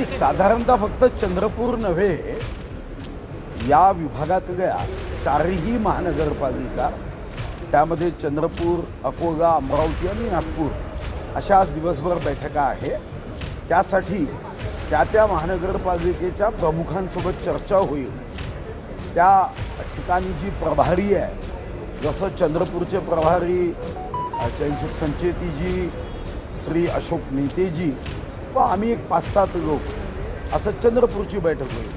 साधारणतः फक्त चंद्रपूर नव्हे, या विभागातल्या चारही महानगरपालिका, त्यामध्ये चंद्रपूर, अकोला, अमरावती आणि नागपूर अशा आज दिवसभर बैठका आहे. त्यासाठी त्या महानगरपालिकेच्या प्रमुखांसोबत चर्चा होईल. त्या ठिकाणी जी प्रभारी आहे, जसं चंद्रपूरचे प्रभारी चैनसुख संचेतीजी, श्री अशोक नेतेजी व आम्ही एक 5-7 लोक असं चंद्रपूरची बैठक होईल.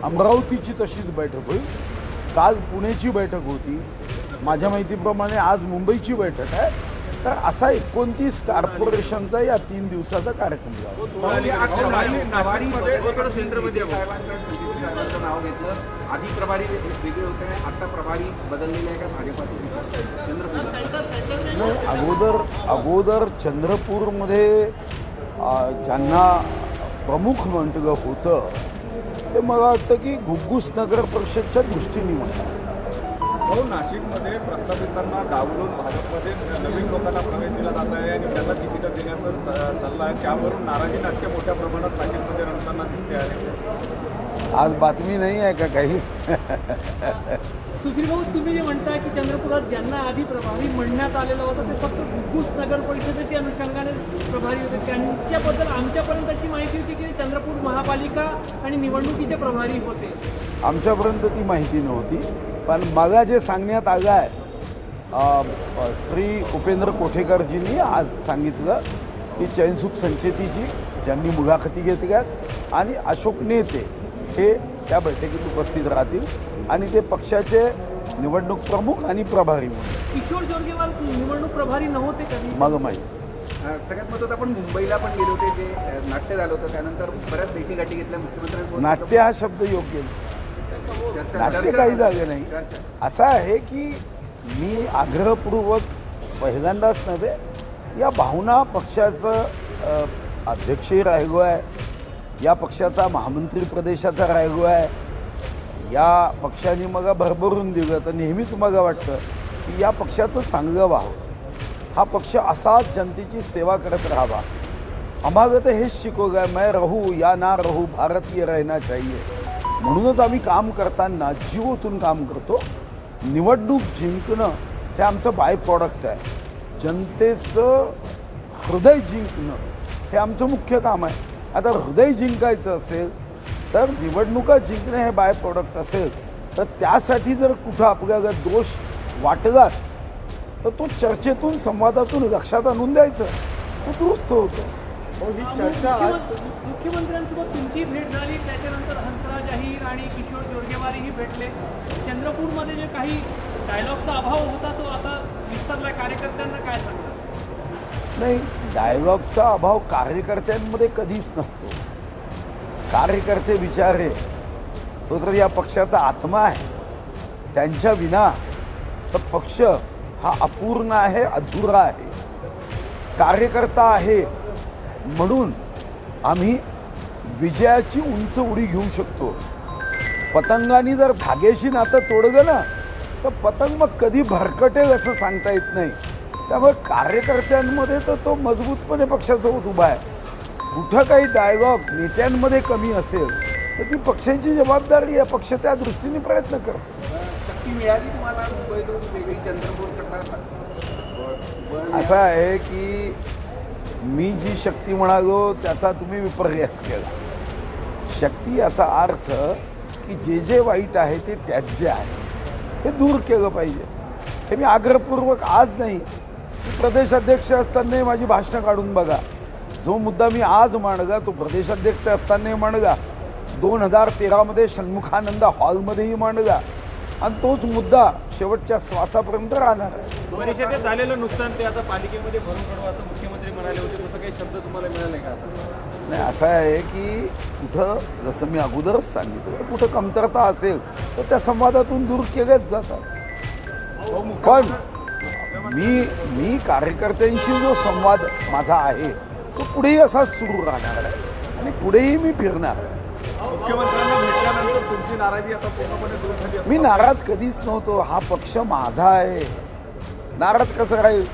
अमरावतीची तशीच बैठक होईल. काल पुण्याची बैठक होती. माझ्या माहितीप्रमाणे आज मुंबईची बैठक आहे. तर असा 29 कॉर्पोरेशनचा या 3 दिवसाचा कार्यक्रम झाला. आधी प्रभारी वेगळे होते, आता प्रभारी बदललेले आहे का भाजपाचे? अगोदर चंद्रपूरमध्ये ज्यांना प्रमुख म्हटलं होतं ते मला वाटतं की घुग्गुस नगर परिषदच्या दृष्टीने म्हणतात. नाशिकमध्ये प्रस्थापितांना डावलून भाजपमध्ये नवीन लोकांना प्रवेश दिला जात आहे आणि त्यांना तिकीट देण्याचं चाललं आहे. त्यावरून नाराजी नाट्य मोठ्या प्रमाणात नाशिकमध्ये रंगताना दिसते आहे. आज बातमी नाही आहे का काही? सुधीर भाऊ, तुम्ही जे म्हणताय की चंद्रपुरात ज्यांना आधी प्रभारी म्हणण्यात आलेलं होतं ते फक्त घुग्गुस नगर परिषदेच्या अनुषंगाने प्रभारी होते, त्यांच्याबद्दल आमच्यापर्यंत अशी माहिती होती की चंद्रपूर महापालिका आणि निवडणुकीचे प्रभारी होते. आमच्यापर्यंत ती माहिती नव्हती. पण मला जे सांगण्यात आलं आहे, श्री उपेंद्र कोठेकरजींनी आज सांगितलं की चैनसुख संचेतीजी ज्यांनी मुलाखती घेतल्यात आणि अशोक नेते हे त्या बैठकीत उपस्थित राहतील आणि ते पक्षाचे निवडणूक प्रमुख आणि प्रभारी म्हणून. किशोर जोरगेवार निवडणूक प्रभारी नव्हते कधी? मला माहीत. सगळ्यात महत्त्वाचं आपण मुंबईला पण गेले होते, जे नाट्य झालं होतं. त्यानंतर बऱ्याच भेटीगाठी घेतल्या मुख्यमंत्र्यांनी. नाट्य हा शब्द योग्य नाही. नाट्य काही झालं नाही. असं आहे की मी आग्रहपूर्वक पहिल्यांदाच नव्हे, या भावना पक्षाचं अध्यक्षही राहिलो आहे, या पक्षाचा महामंत्री प्रदेशाचा राहिलो आहे, या पक्षाने मला भरभरून दिलं. तर नेहमीच मला वाटतं की या पक्षाचं चांगलं व्हावं, हा पक्ष असाच जनतेची सेवा करत राहावा. आम्हाला तर हेच शिकवलं आहे, मैं रहू या ना रहू भारतीय रहना चाहिए. म्हणूनच आम्ही काम करताना जीव ओतून काम करतो. निवडणूक जिंकणं हे आमचं बाय प्रॉडक्ट आहे. जनतेचं हृदय जिंकणं हे आमचं मुख्य काम आहे. आता हृदय जिंकायचं असेल तर निवडणुका जिंकणं हे बाय प्रॉडक्ट असेल, तर त्यासाठी जर कुठं आपल्याला दोष वाटलाच तर तो चर्चेतून, संवादातून लक्षात आणून द्यायचं, तो दुरुस्त होतो. ही चर्चा मुख्यमंत्र्यांसोबत तुमची भेट झाली, त्याच्यानंतर हंसराज अहिर आणि किशोर जोरगेवारही भेटले. चंद्रपूरमध्ये जे काही डायलॉगचा अभाव होता तो आता विस्तारला. कार्यकर्त्यांना काय सांगतात? नाही, डायलॉगचा अभाव कार्यकर्त्यांमध्ये कधीच नसतो. कार्यकर्ते बिचारे तो तर या पक्षाचा आत्मा आहे. त्यांच्या विना तर पक्ष हा अपूर्ण आहे, अधुरा आहे. कार्यकर्ता आहे म्हणून आम्ही विजयाची उंच उडी घेऊ शकतो. पतंगाने जर धाग्याशी नातं तोडलं ना तर पतंग मग कधी भरकटेल असं सांगता येत नाही. त्यामुळे कार्यकर्त्यांमध्ये तर तो मजबूतपणे पक्षासोबत उभा आहे. कुठं काही डायलॉग नेत्यांमध्ये कमी असेल तर ती पक्षाची जबाबदारी आहे. पक्ष त्या दृष्टीने प्रयत्न करतो. शक्ती मिळाली तुम्हाला मुंबईतून वेगळी चंद्रपूर करता? असं आहे की मी जी शक्ती म्हणालो त्याचा तुम्ही विपर्यास केला. शक्ती याचा अर्थ की जे जे वाईट आहे ते त्याचे आहे, हे दूर केलं पाहिजे. हे मी आग्रहपूर्वक आज नाही, प्रदेशाध्यक्ष असतानाही माझी भाषणं काढून बघा. जो मुद्दा मी आज मांडला तो प्रदेशाध्यक्ष असतानाही मांडला, 2013मध्ये षण्मुखानंद हॉलमध्येही मांडला आणि तोच मुद्दा शेवटच्या श्वासापर्यंत राहणार आहे. परिषदेत झालेलं नुकसान ते आता पालिकेमध्ये भरून पडू असं मुख्यमंत्री म्हणाले होते. तसं काही शब्द तुम्हाला मिळाले का? नाही, असं आहे की कुठं, जसं मी अगोदरच सांगितलं, कुठं कमतरता असेल तर त्या संवादातून दूर केल्याच जातात. पण मी कार्यकर्त्यांशी जो संवाद माझा आहे तो पुढेही असाच सुरू राहणार आहे आणि पुढेही मी फिरणार आहे. मुख्यमंत्र्यांना भेटल्यानंतर तुमची नाराजी आता पूर्णपणे दूर झाली? मी नाराज कधीच नव्हतो. हा पक्ष माझा आहे, नाराज कसं राहील?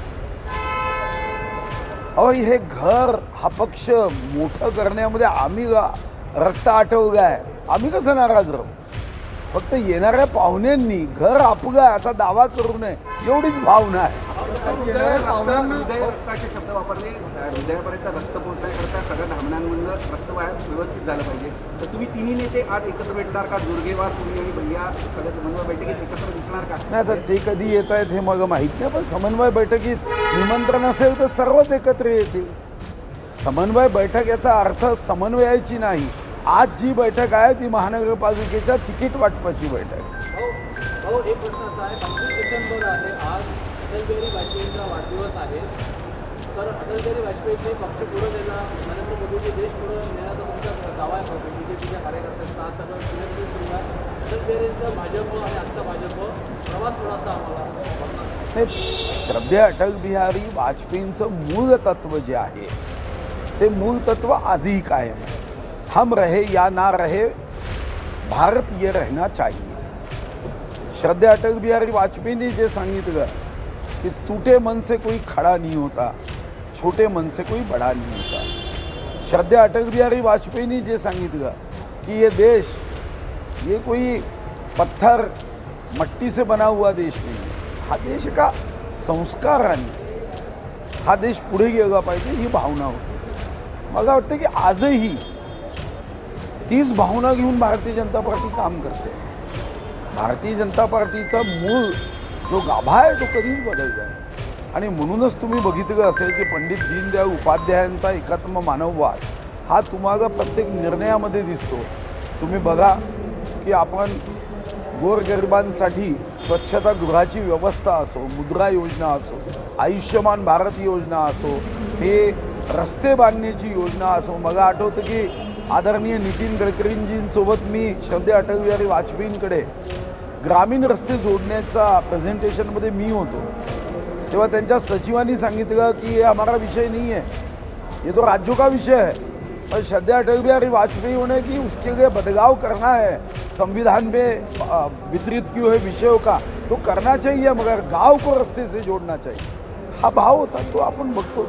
अहो हे घर हा पक्ष मोठं करण्यामध्ये आम्ही रक्त आटवगाय आम्ही कसं नाराज राहू. फक्त येणाऱ्या पाहुण्यांनी घर आपगाय असा दावा करू नये एवढीच भावना आहे. हृदय रक्ताचे शब्द वापरले. हृदयापर्यंत रक्त पोहोचण्याकरता सगळ्या धामण्यांमधलं रक्त व्यवस्थित झालं पाहिजे. तर तुम्ही तिन्ही नेते आज एकत्र भेटणार का? दुर्गेवार तुम्ही आणि भैया सगळ्या समन्वय बैठकीत एकत्र दिसणार का? नाही आता ते कधी येत आहेत हे मग माहीत नाही, पण समन्वय बैठकीत निमंत्रण असेल तर सर्वच एकत्र येतील. समन्वय बैठक याचा अर्थ समन्वयाची नाही. आज जी बैठक आहे ती महानगरपालिकेच्या तिकीट वाटपाची बैठक. भाऊ एक प्रश्न असा आहे, 25 डिसेंबर आहे, आज अटल बिहारी वाजपेयींचा वाढदिवस आहे. तर अटल बिहारी वाजपेयीचे पक्ष पुढे नेला, नरेंद्र मोदीचे देश पुढे नेण्याचा तुमचा दावा आहे. बीजेपीच्या कार्यकर्त्यांचा आज सगळं सिलेक्शन सुरू आहे. अटल बिहारींचा भाजप आणि आजचा भाजप प्रवास थोडासा आम्हाला नाही, श्रद्धेय अटल बिहारी वाजपेयींचं मूळ तत्व जे आहे ते मूळ तत्व आजही कायम आहे. हम रहे या ना रहे भारत ये रहना चाहिए. श्रद्धेय अटल बिहारी वाजपेयींनी जे सांगितलं कि टूटे मन से कोई खड़ा नहीं होता, छोटे मन से कोई बड़ा नहीं होता. श्रद्धेय अटल बिहारी वाजपेयींनी जे सांगितलं कि ये देश ये कोई पत्थर मट्टी से बना हुआ देश नहीं है. हा देश का संस्काराने हा देश पुढे गेला पाहिजे ही भावना होती. मला वाटतं की आजही तीच भावना घेऊन भारतीय जनता पार्टी काम करते. भारतीय जनता पार्टीचा मूळ जो गाभा आहे तो कधीच बदलला नाही. आणि म्हणूनच तुम्ही बघितलं असेल की पंडित दीनदयाळ उपाध्यायांचा एकात्म मानववाद हा तुम्हाला प्रत्येक निर्णयामध्ये दिसतो. तुम्ही बघा की आपण गोरगरिबांसाठी स्वच्छतागृहाची व्यवस्था असो, मुद्रा योजना असो, आयुष्यमान भारत योजना असो, हे रस्ते बांधण्याची योजना असो. मला आठवतं की आदरणीय नितीन गडकरींजींसोबत मी श्रद्धेय अटल बिहारी वाजपेयींकडे ग्रामीण रस्ते जोडण्याचा प्रेझेंटेशनमध्ये मी होतो. तेव्हा त्यांच्या सचिवांनी सांगितलं कि ये हमारा विषय नहीं है, ये तो राज्यों का विषय है. और श्रद्धेय अटल बिहारी वाजपेयी होने की उसके लिए बदलाव करना है, संविधान में वितरित किए हुए विषयों का तो करना चाहिए, मगर गांव को रास्ते से जोड़ना चाहिए. हा भाव होता तो आपण बघतो.